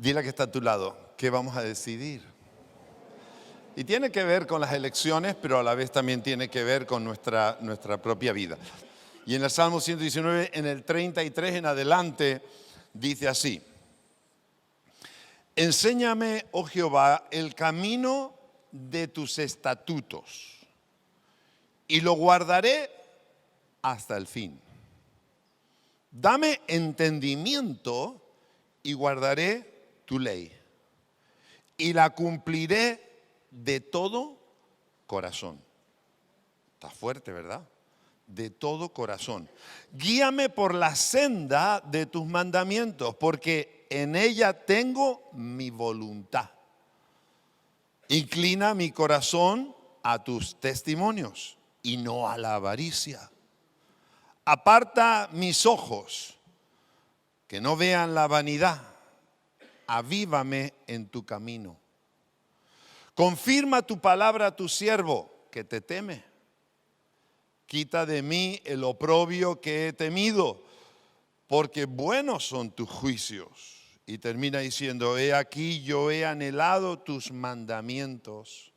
Dile que está a tu lado, ¿qué vamos a decidir? Y tiene que ver con las elecciones, pero a la vez también tiene que ver con nuestra propia vida. Y en el Salmo 119, en el 33 en adelante, dice así: enséñame, oh Jehová, el camino de tus estatutos, y lo guardaré hasta el fin. Dame entendimiento y guardaré tu ley, y la cumpliré de todo corazón. Está fuerte, ¿verdad? De todo corazón. Guíame por la senda de tus mandamientos, porque en ella tengo mi voluntad. Inclina mi corazón a tus testimonios y no a la avaricia. Aparta mis ojos, que no vean la vanidad. Avívame en tu camino. Confirma tu palabra a tu siervo, que te teme. Quita de mí el oprobio que he temido, porque buenos son tus juicios. Y termina diciendo: he aquí, yo he anhelado tus mandamientos,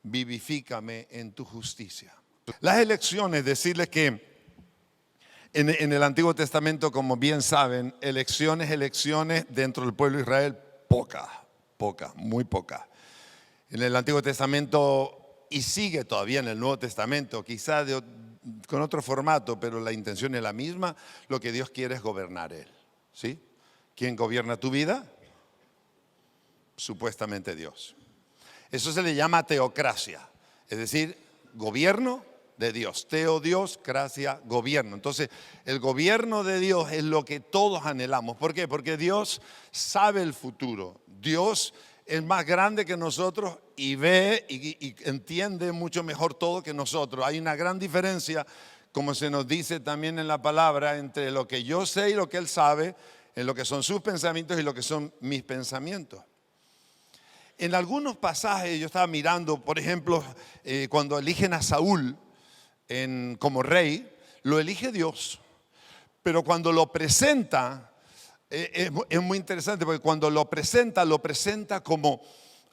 vivifícame en tu justicia. Las elecciones, decirles que en el Antiguo Testamento, como bien saben, elecciones dentro del pueblo de Israel, pocas, muy pocas. En el Antiguo Testamento, y sigue todavía en el Nuevo Testamento, quizá con otro formato, pero la intención es la misma. Lo que Dios quiere es gobernar Él, ¿sí? ¿Quién gobierna tu vida? Supuestamente Dios. Eso se le llama teocracia, es decir, gobierno de Dios. Teo, Dios, cracia, gobierno. Entonces, el gobierno de Dios es lo que todos anhelamos. ¿Por qué? Porque Dios sabe el futuro. Dios es más grande que nosotros y ve y entiende mucho mejor todo que nosotros. Hay una gran diferencia, como se nos dice también en la palabra, entre lo que yo sé y lo que Él sabe, en lo que son sus pensamientos y lo que son mis pensamientos. En algunos pasajes yo estaba mirando, por ejemplo, cuando eligen a Saúl como rey, lo elige Dios. Pero cuando lo presenta, es muy interesante, porque cuando lo presenta como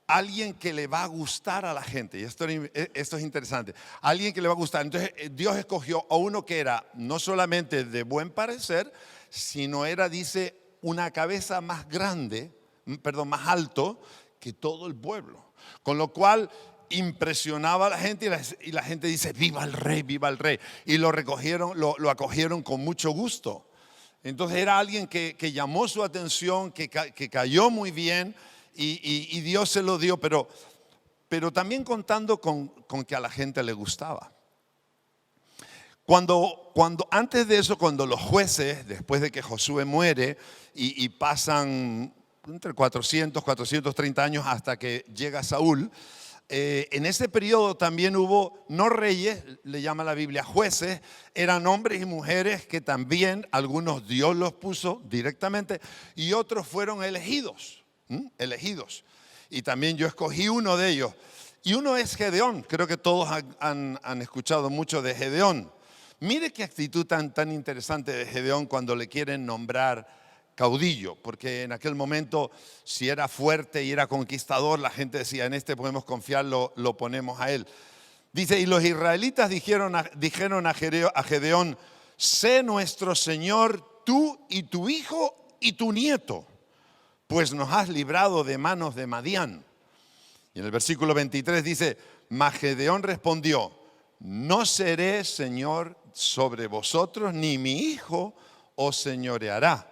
alguien que le va a gustar a la gente. Y esto es interesante. Alguien que le va a gustar. Entonces Dios escogió a uno que era no solamente de buen parecer, sino era, dice, una cabeza más grande, más alto que todo el pueblo. Con lo cual impresionaba a la gente y la gente dice: viva el rey, viva el rey. Y lo acogieron con mucho gusto. Entonces era alguien que llamó su atención, que cayó muy bien y Dios se lo dio, pero también contando con que a la gente le gustaba. Antes de eso, cuando los jueces, después de que Josué muere y pasan entre 430 años hasta que llega Saúl, en ese periodo también hubo, no reyes, le llama la Biblia jueces, eran hombres y mujeres que también algunos Dios los puso directamente y otros fueron elegidos. Y también yo escogí uno de ellos. Y uno es Gedeón. Creo que todos han escuchado mucho de Gedeón. Mire qué actitud tan interesante de Gedeón cuando le quieren nombrar caudillo, porque en aquel momento, si era fuerte y era conquistador, la gente decía: en este podemos confiar, lo ponemos a él. Dice: y los israelitas dijeron a Gedeón: sé nuestro Señor tú y tu hijo y tu nieto, pues nos has librado de manos de Madián. Y en el versículo 23 dice: mas Gedeón respondió: no seré señor sobre vosotros, ni mi hijo os señoreará.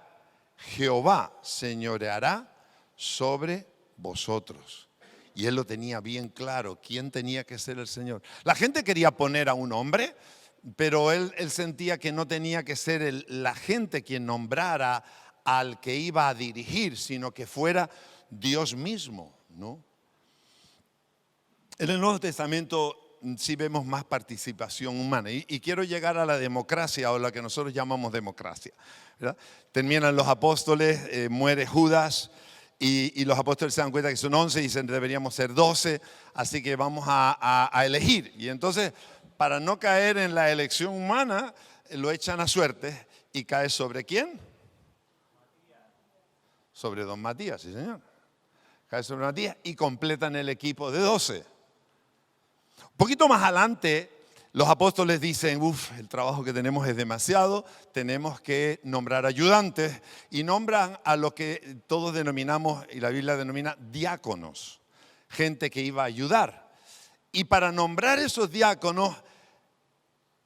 Jehová señoreará sobre vosotros. Y él lo tenía bien claro, quién tenía que ser el Señor. La gente quería poner a un hombre, pero él sentía que no tenía que ser la gente quien nombrara al que iba a dirigir, sino que fuera Dios mismo, ¿no? En el Nuevo Testamento sí vemos más participación humana. Y quiero llegar a la democracia, o la que nosotros llamamos democracia, ¿verdad? Terminan los apóstoles, muere Judas, y los apóstoles se dan cuenta que son 11 y dicen: deberíamos ser 12, así que vamos a elegir. Y entonces, para no caer en la elección humana, lo echan a suerte y cae sobre ¿quién? sobre don Matías, sí señor. Cae sobre Matías y completan el equipo de 12. Un poquito más adelante, los apóstoles dicen, el trabajo que tenemos es demasiado, tenemos que nombrar ayudantes, y nombran a lo que todos denominamos, y la Biblia denomina diáconos, gente que iba a ayudar. Y para nombrar esos diáconos,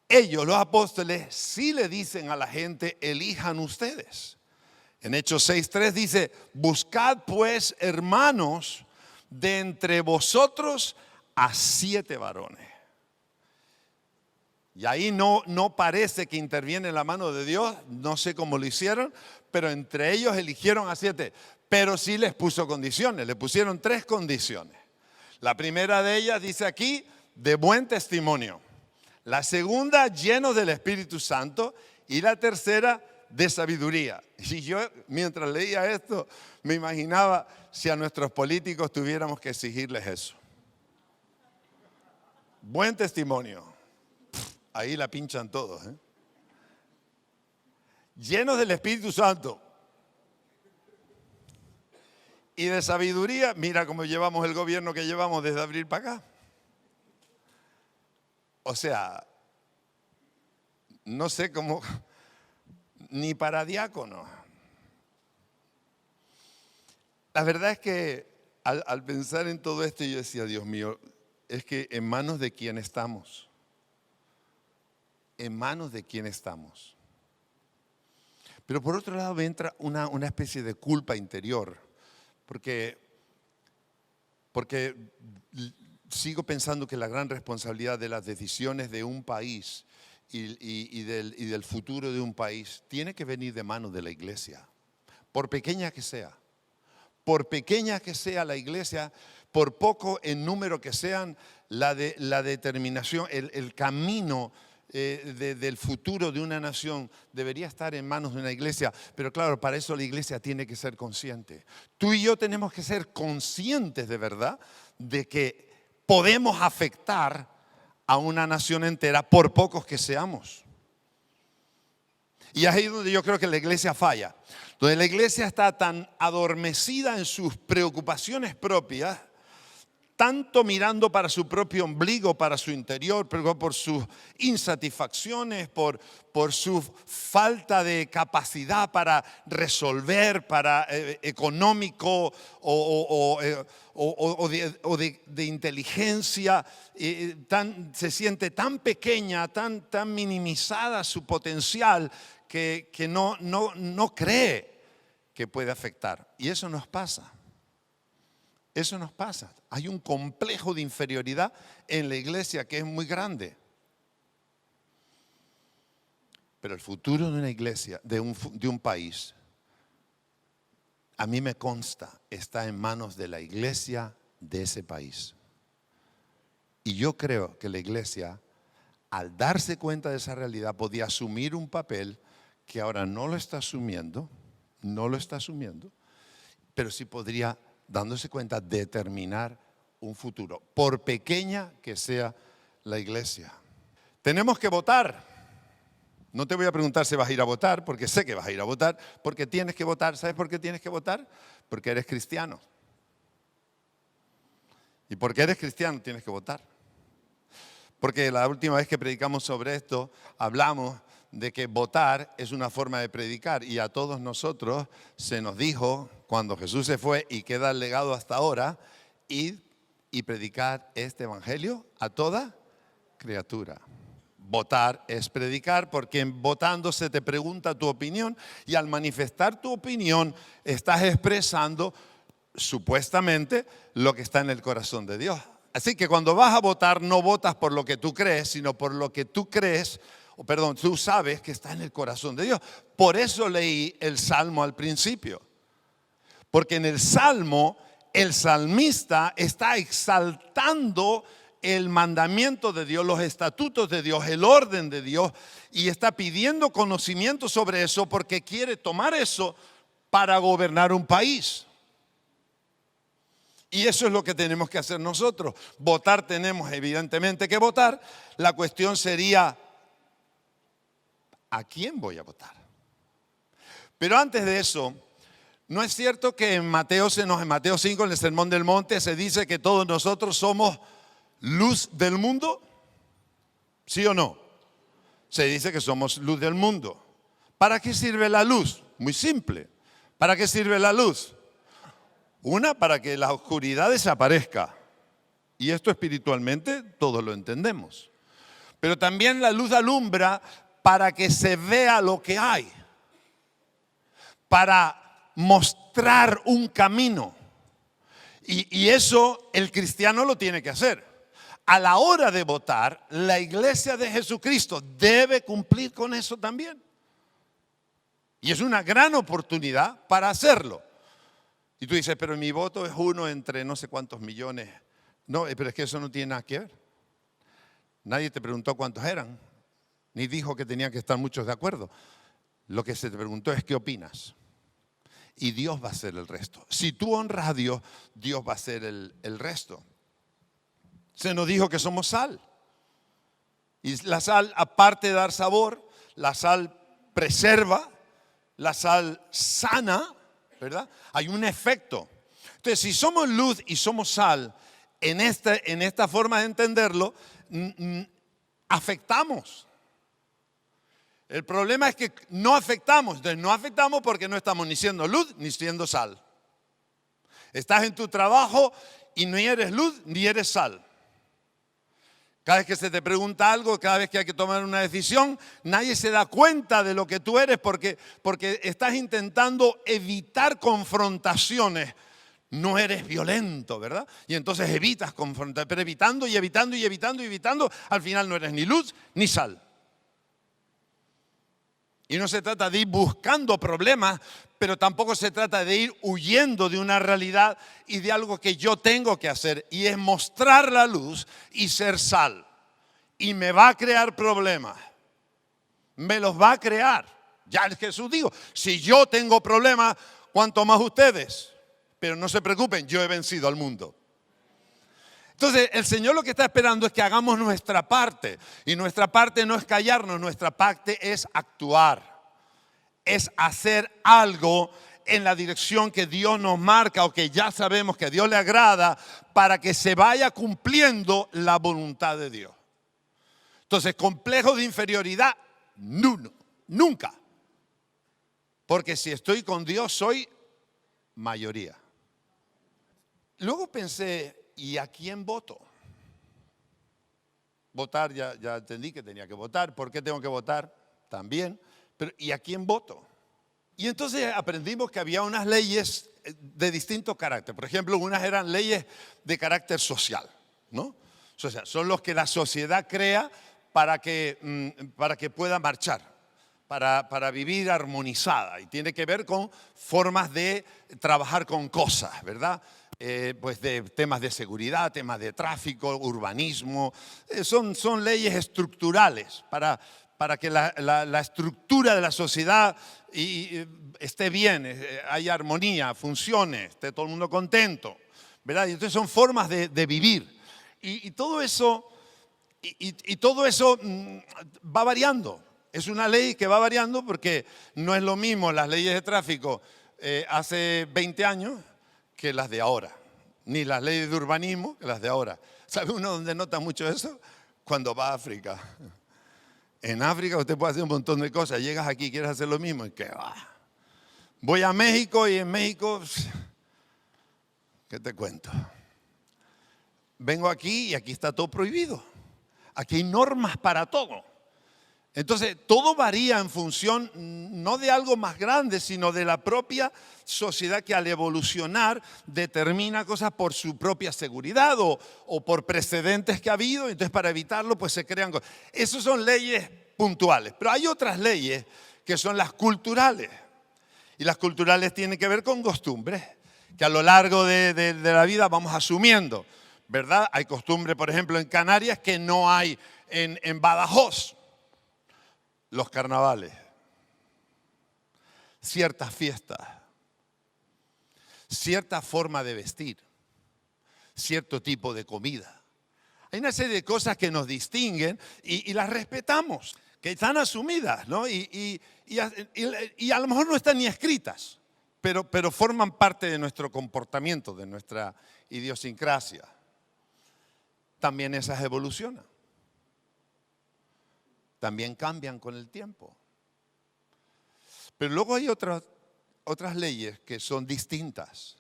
ellos, los apóstoles, sí le dicen a la gente, elijan ustedes. En Hechos 6:3 dice, buscad pues, hermanos, de entre vosotros a 7 varones. Y ahí no parece que interviene la mano de Dios, no sé cómo lo hicieron, pero entre ellos eligieron a 7. Pero sí les puso condiciones, le pusieron 3 condiciones. La primera de ellas dice aquí, de buen testimonio. La segunda, llenos del Espíritu Santo. Y la tercera, de sabiduría. Y yo, mientras leía esto, me imaginaba si a nuestros políticos tuviéramos que exigirles eso. Buen testimonio. Ahí la pinchan todos, ¿eh? Llenos del Espíritu Santo. Y de sabiduría, mira cómo llevamos el gobierno que llevamos desde abril para acá. O sea, no sé cómo, ni para diácono. La verdad es que al pensar en todo esto, yo decía, Dios mío, es que en manos de quién estamos. En manos de quién estamos. Pero por otro lado me entra una especie de culpa interior, porque sigo pensando que la gran responsabilidad de las decisiones de un país y del futuro de un país tiene que venir de manos de la iglesia, por pequeña que sea. Por pequeña que sea la iglesia, por poco en número que sean, la determinación, el camino del futuro de una nación debería estar en manos de una iglesia. Pero claro, para eso la iglesia tiene que ser consciente. Tú y yo tenemos que ser conscientes de verdad de que podemos afectar a una nación entera por pocos que seamos. Y ahí es donde yo creo que la iglesia falla. Donde la iglesia está tan adormecida en sus preocupaciones propias, tanto mirando para su propio ombligo, para su interior, pero por sus insatisfacciones, por su falta de capacidad para resolver, para económico o de inteligencia, se siente tan pequeña, tan minimizada su potencial que no cree que puede afectar. Y eso nos pasa. Eso nos pasa. Hay un complejo de inferioridad en la iglesia que es muy grande. Pero el futuro de una iglesia, de un país, a mí me consta, está en manos de la iglesia de ese país. Y yo creo que la iglesia, al darse cuenta de esa realidad, podía asumir un papel que ahora no lo está asumiendo, pero sí podría, dándose cuenta, determinar un futuro, por pequeña que sea la iglesia. Tenemos que votar. No te voy a preguntar si vas a ir a votar, porque sé que vas a ir a votar, porque tienes que votar. ¿Sabes por qué tienes que votar? Porque eres cristiano. Y porque eres cristiano tienes que votar. Porque la última vez que predicamos sobre esto, hablamos de que votar es una forma de predicar. Y a todos nosotros se nos dijo, cuando Jesús se fue y queda el legado hasta ahora, id y predicar este evangelio a toda criatura. Votar es predicar, porque votando se te pregunta tu opinión, y al manifestar tu opinión estás expresando supuestamente lo que está en el corazón de Dios. Así que cuando vas a votar, no votas por lo que tú crees, sino por lo que tú crees, tú sabes que está en el corazón de Dios. Por eso leí el Salmo al principio. Porque en el Salmo, el salmista está exaltando el mandamiento de Dios, los estatutos de Dios, el orden de Dios, y está pidiendo conocimiento sobre eso porque quiere tomar eso para gobernar un país. Y eso es lo que tenemos que hacer nosotros. Votar tenemos evidentemente que votar. La cuestión sería, ¿a quién voy a votar? Pero antes de eso, ¿No es cierto que en Mateo 5, en el Sermón del Monte, se dice que todos nosotros somos luz del mundo? ¿Sí o no? Se dice que somos luz del mundo. ¿Para qué sirve la luz? Muy simple. ¿Para qué sirve la luz? Una, para que la oscuridad desaparezca. Y esto espiritualmente todos lo entendemos. Pero también la luz alumbra para que se vea lo que hay. Para mostrar un camino. Y eso el cristiano lo tiene que hacer. A la hora de votar, la iglesia de Jesucristo debe cumplir con eso también. Y es una gran oportunidad para hacerlo. Y tú dices, pero mi voto es uno entre no sé cuántos millones. No, pero es que eso no tiene nada que ver. Nadie te preguntó cuántos eran, ni dijo que tenían que estar muchos de acuerdo. Lo que se te preguntó es qué opinas. Y Dios va a hacer el resto. Si tú honras a Dios, Dios va a hacer el resto. Se nos dijo que somos sal. Y la sal, aparte de dar sabor, la sal preserva, la sal sana, ¿verdad? Hay un efecto. Entonces, si somos luz y somos sal, en esta forma de entenderlo, afectamos. El problema es que no afectamos. Entonces, no afectamos porque no estamos ni siendo luz ni siendo sal. Estás en tu trabajo y ni eres luz ni eres sal. Cada vez que se te pregunta algo, cada vez que hay que tomar una decisión, nadie se da cuenta de lo que tú eres porque estás intentando evitar confrontaciones. No eres violento, ¿verdad? Y entonces evitas confrontar, pero evitando y evitando y evitando y evitando, al final no eres ni luz ni sal. Y no se trata de ir buscando problemas, pero tampoco se trata de ir huyendo de una realidad y de algo que yo tengo que hacer. Y es mostrar la luz y ser sal. Y me va a crear problemas. Me los va a crear. Ya Jesús dijo, si yo tengo problemas, ¿cuánto más ustedes? Pero no se preocupen, yo he vencido al mundo. Entonces, el Señor lo que está esperando es que hagamos nuestra parte. Y nuestra parte no es callarnos, nuestra parte es actuar. Es hacer algo en la dirección que Dios nos marca o que ya sabemos que a Dios le agrada para que se vaya cumpliendo la voluntad de Dios. Entonces, complejo de inferioridad, nunca. Porque si estoy con Dios, soy mayoría. Luego pensé, ¿y a quién voto? Votar, ya entendí que tenía que votar. ¿Por qué tengo que votar? También. Pero ¿y a quién voto? Y entonces aprendimos que había unas leyes de distinto carácter. Por ejemplo, unas eran leyes de carácter social, ¿no? O sea, son los que la sociedad crea para que pueda marchar, para vivir armonizada. Y tiene que ver con formas de trabajar con cosas, ¿verdad? Pues de temas de seguridad, temas de tráfico, urbanismo. Son leyes estructurales para que la estructura de la sociedad esté bien, haya armonía, funcione, esté todo el mundo contento, ¿verdad? Y entonces son formas de vivir. Y todo eso va variando. Es una ley que va variando porque no es lo mismo las leyes de tráfico hace 20 años que las de ahora, ni las leyes de urbanismo que las de ahora. ¿Sabe uno dónde nota mucho eso? Cuando va a África. En África usted puede hacer un montón de cosas. Llegas aquí y quieres hacer lo mismo. ¿Y qué va? Voy a México y en México, ¿qué te cuento? Vengo aquí y aquí está todo prohibido. Aquí hay normas para todo. Entonces, todo varía en función no de algo más grande, sino de la propia sociedad que al evolucionar determina cosas por su propia seguridad o por precedentes que ha habido. Entonces, para evitarlo, pues se crean cosas. Esas son leyes puntuales. Pero hay otras leyes que son las culturales. Y las culturales tienen que ver con costumbres que a lo largo de la vida vamos asumiendo, ¿verdad? Hay costumbres, por ejemplo, en Canarias que no hay en Badajoz. Los carnavales, ciertas fiestas, cierta forma de vestir, cierto tipo de comida. Hay una serie de cosas que nos distinguen y las respetamos, que están asumidas, ¿no? Y a lo mejor no están ni escritas, pero forman parte de nuestro comportamiento, de nuestra idiosincrasia. También esas evolucionan. También cambian con el tiempo. Pero luego hay otras leyes que son distintas.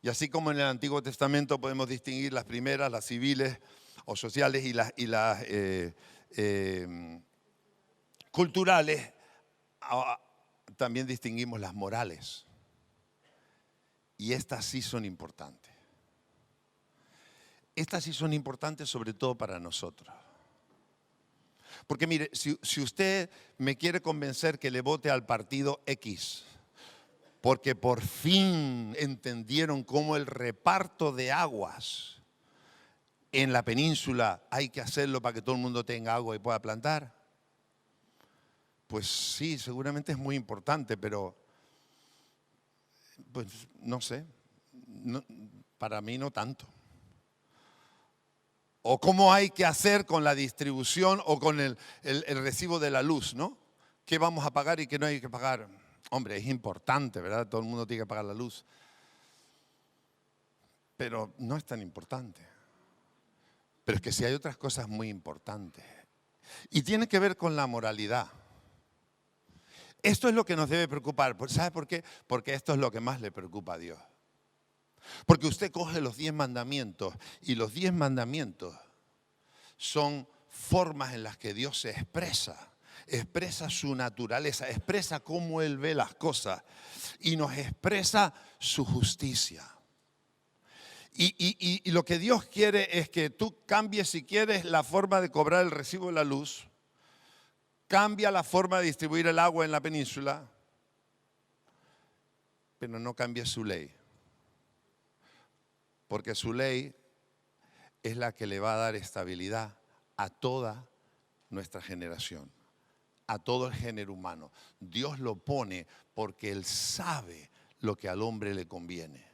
Y así como en el Antiguo Testamento podemos distinguir las primeras, las civiles o sociales y las culturales, también distinguimos las morales. Y estas sí son importantes. Estas sí son importantes sobre todo para nosotros. Porque mire, si usted me quiere convencer que le vote al partido X, porque por fin entendieron cómo el reparto de aguas en la península hay que hacerlo para que todo el mundo tenga agua y pueda plantar, pues sí, seguramente es muy importante, pero pues no sé, para mí no tanto. O cómo hay que hacer con la distribución o con el recibo de la luz, ¿no? ¿Qué vamos a pagar y qué no hay que pagar? Hombre, es importante, ¿verdad? Todo el mundo tiene que pagar la luz. Pero no es tan importante. Pero es que sí hay otras cosas muy importantes. Y tiene que ver con la moralidad. Esto es lo que nos debe preocupar. ¿Sabe por qué? Porque esto es lo que más le preocupa a Dios. Porque usted coge los 10 mandamientos y los 10 mandamientos son formas en las que Dios se expresa su naturaleza, expresa cómo Él ve las cosas y nos expresa su justicia. Y lo que Dios quiere es que tú cambies, si quieres, la forma de cobrar el recibo de la luz, cambia la forma de distribuir el agua en la península, pero no cambies su ley. Porque su ley es la que le va a dar estabilidad a toda nuestra generación, a todo el género humano. Dios lo pone porque Él sabe lo que al hombre le conviene.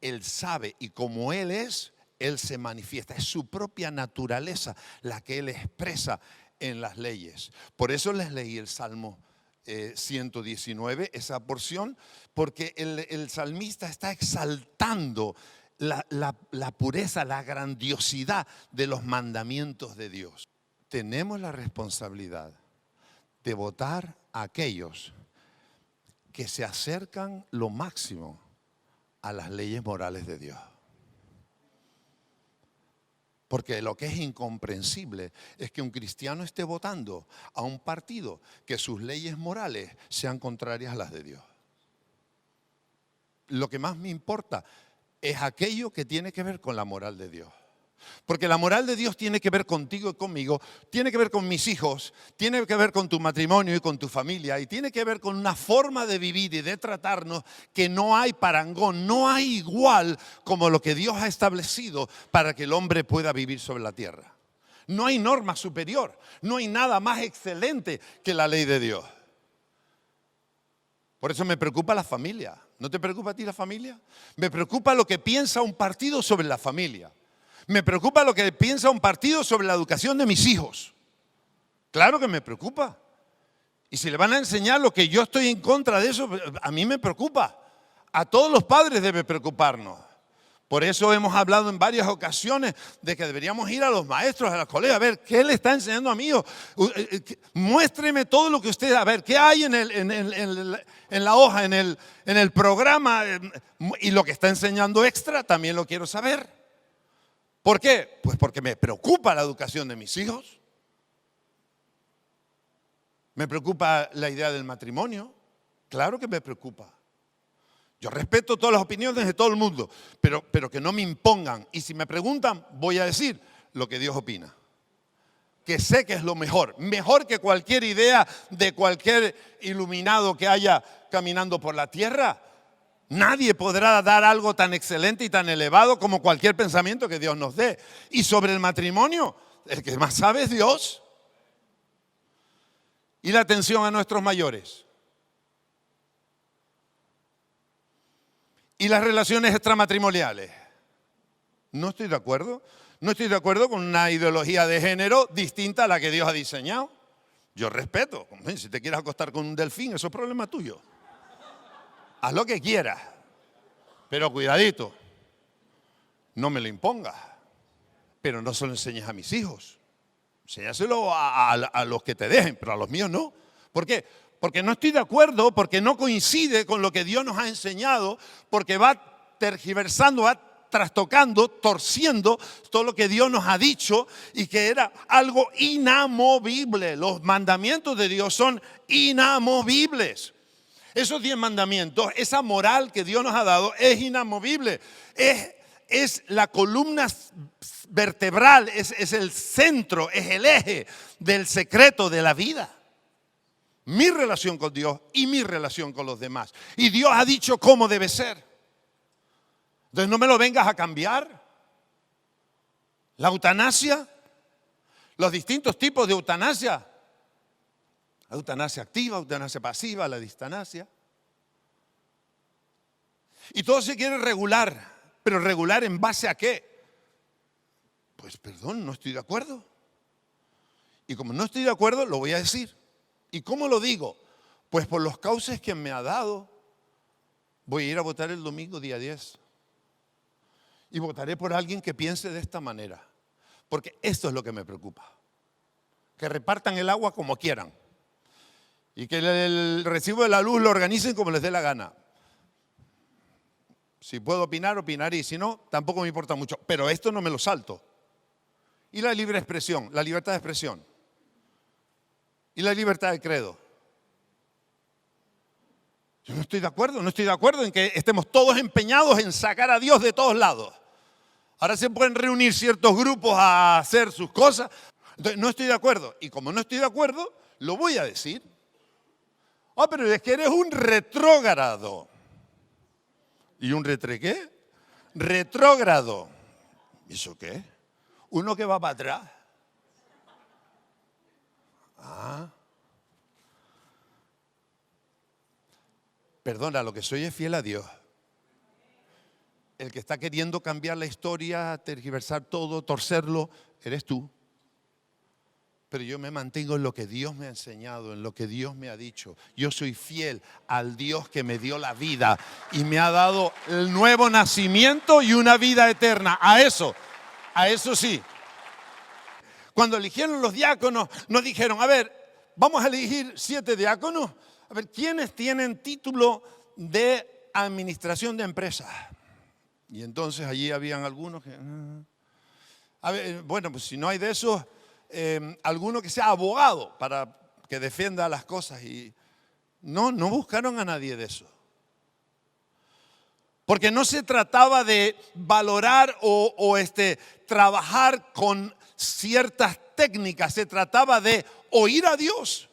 Él sabe y como Él es, Él se manifiesta. Es su propia naturaleza la que Él expresa en las leyes. Por eso les leí el Salmo 119, esa porción, porque el salmista está exaltando la pureza, la grandiosidad de los mandamientos de Dios. Tenemos la responsabilidad de votar a aquellos que se acercan lo máximo a las leyes morales de Dios. Porque lo que es incomprensible es que un cristiano esté votando a un partido que sus leyes morales sean contrarias a las de Dios. Lo que más me importa es aquello que tiene que ver con la moral de Dios. Porque la moral de Dios tiene que ver contigo y conmigo, tiene que ver con mis hijos, tiene que ver con tu matrimonio y con tu familia, y tiene que ver con una forma de vivir y de tratarnos que no hay parangón, no hay igual como lo que Dios ha establecido para que el hombre pueda vivir sobre la tierra. No hay norma superior, no hay nada más excelente que la ley de Dios. Por eso me preocupa la familia. ¿No te preocupa a ti la familia? Me preocupa lo que piensa un partido sobre la familia. Me preocupa lo que piensa un partido sobre la educación de mis hijos. Claro que me preocupa. Y si le van a enseñar lo que yo estoy en contra de eso, a mí me preocupa. A todos los padres debe preocuparnos. Por eso hemos hablado en varias ocasiones de que deberíamos ir a los maestros, a las colegas, a ver qué le está enseñando a mi hijo. Muéstreme todo lo que usted, a ver, qué hay en la hoja, en el programa, y lo que está enseñando extra también lo quiero saber. ¿Por qué? Pues porque me preocupa la educación de mis hijos. Me preocupa la idea del matrimonio. Claro que me preocupa. Yo respeto todas las opiniones de todo el mundo, pero que no me impongan. Y si me preguntan, voy a decir lo que Dios opina. Que sé que es lo mejor. Mejor que cualquier idea de cualquier iluminado que haya caminando por la tierra. Nadie podrá dar algo tan excelente y tan elevado como cualquier pensamiento que Dios nos dé. Y sobre el matrimonio, el que más sabe es Dios. Y la atención a nuestros mayores. Y las relaciones extramatrimoniales. No estoy de acuerdo. No estoy de acuerdo con una ideología de género distinta a la que Dios ha diseñado. Yo respeto. Si te quieres acostar con un delfín, eso es problema tuyo. haz lo que quieras, pero cuidadito, no me lo impongas, pero no se lo enseñes a mis hijos. Enséñaselo a los que te dejen, pero a los míos no. ¿Por qué? Porque no estoy de acuerdo, porque no coincide con lo que Dios nos ha enseñado, porque va tergiversando, va trastocando, torciendo todo lo que Dios nos ha dicho y que era algo inamovible. Los mandamientos de Dios son inamovibles. Esos 10 mandamientos, esa moral que Dios nos ha dado es inamovible. Es la columna vertebral, es el centro, es el eje del secreto de la vida. Mi relación con Dios y mi relación con los demás. Y Dios ha dicho cómo debe ser. Entonces no me lo vengas a cambiar. La eutanasia, los distintos tipos de eutanasia. La eutanasia activa, eutanasia pasiva, la distanasia. Y todo se quiere regular. ¿Pero regular en base a qué? Pues perdón, no estoy de acuerdo. Y como no estoy de acuerdo, lo voy a decir. ¿Y cómo lo digo? Pues por los cauces que me ha dado. Voy a ir a votar el domingo día 10. Y votaré por alguien que piense de esta manera. Porque esto es lo que me preocupa. Que repartan el agua como quieran. Y que el recibo de la luz lo organicen como les dé la gana. Si puedo opinar, opinaré. Y si no, tampoco me importa mucho. Pero esto no me lo salto. Y la libre expresión, la libertad de expresión. Y la libertad de credo. Yo no estoy de acuerdo en que estemos todos empeñados en sacar a Dios de todos lados. Ahora se pueden reunir ciertos grupos a hacer sus cosas. Entonces, no estoy de acuerdo. Y como no estoy de acuerdo, lo voy a decir. Pero es que eres un retrógrado. ¿Y un qué? Retrógrado. ¿Y eso qué? Uno que va para atrás. Perdona, lo que soy es fiel a Dios. El que está queriendo cambiar la historia, tergiversar todo, torcerlo, eres tú. Pero yo me mantengo en lo que Dios me ha enseñado, en lo que Dios me ha dicho. Yo soy fiel al Dios que me dio la vida y me ha dado el nuevo nacimiento y una vida eterna. A eso sí. Cuando eligieron los diáconos, nos dijeron, a ver, vamos a elegir 7 diáconos. A ver, ¿quiénes tienen título de administración de empresas? Y entonces allí habían algunos que... A ver, bueno, pues si no hay de esos, alguno que sea abogado para que defienda las cosas. Y no buscaron a nadie de eso. Porque no se trataba de valorar o trabajar con ciertas técnicas. Se trataba de oír a Dios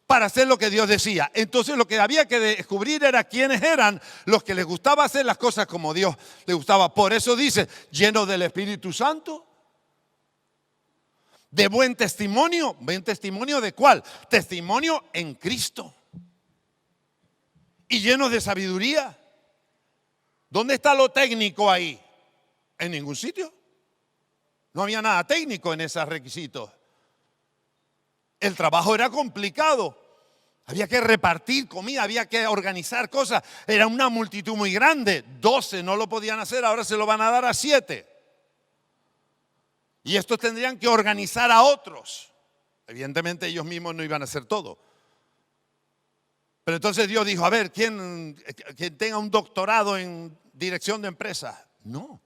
para hacer lo que Dios decía. Entonces lo que había que descubrir era quiénes eran los que les gustaba hacer las cosas como Dios les gustaba. Por eso dice, llenos del Espíritu Santo, de buen testimonio. ¿Buen testimonio de cuál? Testimonio en Cristo. Y llenos de sabiduría. ¿Dónde está lo técnico ahí? En ningún sitio. No había nada técnico en esos requisitos. El trabajo era complicado. Había que repartir comida, había que organizar cosas. Era una multitud muy grande. 12 no lo podían hacer, ahora se lo van a dar a 7. Y estos tendrían que organizar a otros. Evidentemente ellos mismos no iban a hacer todo. Pero entonces Dios dijo, a ver, ¿quién tenga un doctorado en dirección de empresas? No.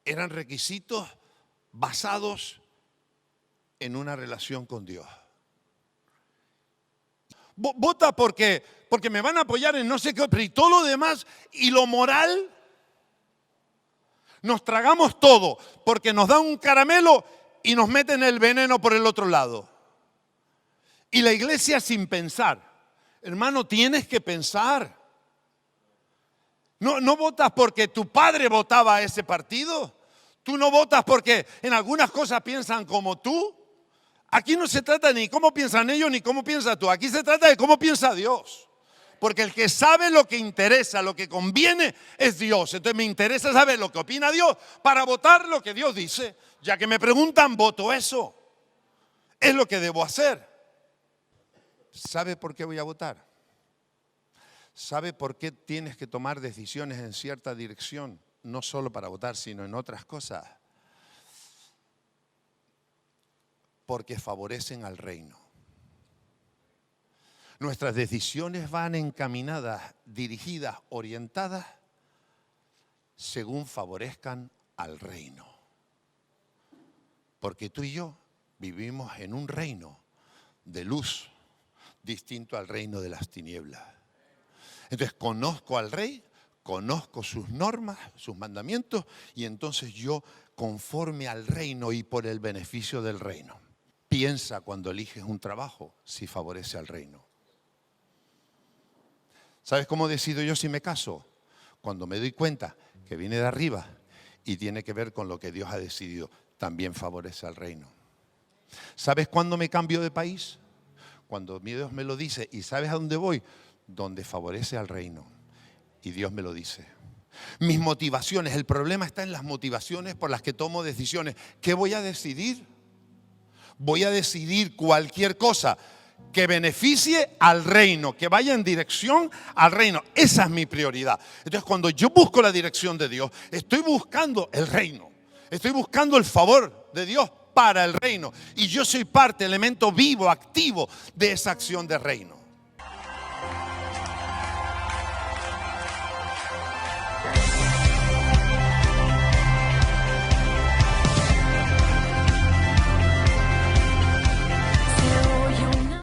Eran requisitos basados en una relación con Dios. Vota porque me van a apoyar en no sé qué, pero y todo lo demás y lo moral, nos tragamos todo porque nos dan un caramelo y nos meten el veneno por el otro lado. Y la iglesia sin pensar. Hermano, tienes que pensar. No votas porque tu padre votaba a ese partido. Tú no votas porque en algunas cosas piensan como tú. Aquí no se trata ni cómo piensan ellos ni cómo piensas tú. Aquí se trata de cómo piensa Dios. Porque el que sabe lo que interesa, lo que conviene, es Dios. Entonces me interesa saber lo que opina Dios para votar lo que Dios dice. Ya que me preguntan, voto eso. Es lo que debo hacer. ¿Sabe por qué voy a votar? ¿Sabe por qué tienes que tomar decisiones en cierta dirección? No solo para votar, sino en otras cosas. Porque favorecen al reino. Nuestras decisiones van encaminadas, dirigidas, orientadas, según favorezcan al reino. Porque tú y yo vivimos en un reino de luz, distinto al reino de las tinieblas. Entonces conozco al rey, conozco sus normas, sus mandamientos, y entonces yo, conforme al reino y por el beneficio del reino, piensa cuando eliges un trabajo si favorece al reino. ¿Sabes cómo decido yo si me caso? Cuando me doy cuenta que viene de arriba y tiene que ver con lo que Dios ha decidido, también favorece al reino. ¿Sabes cuándo me cambio de país? Cuando mi Dios me lo dice. ¿Y sabes a dónde voy? Donde favorece al reino. Y Dios me lo dice. Mis motivaciones, el problema está en las motivaciones por las que tomo decisiones. ¿Qué voy a decidir? Voy a decidir cualquier cosa que beneficie al reino, que vaya en dirección al reino. Esa es mi prioridad. Entonces, cuando yo busco la dirección de Dios, estoy buscando el reino. Estoy buscando el favor de Dios para el reino. Y yo soy parte, elemento vivo, activo de esa acción de reino.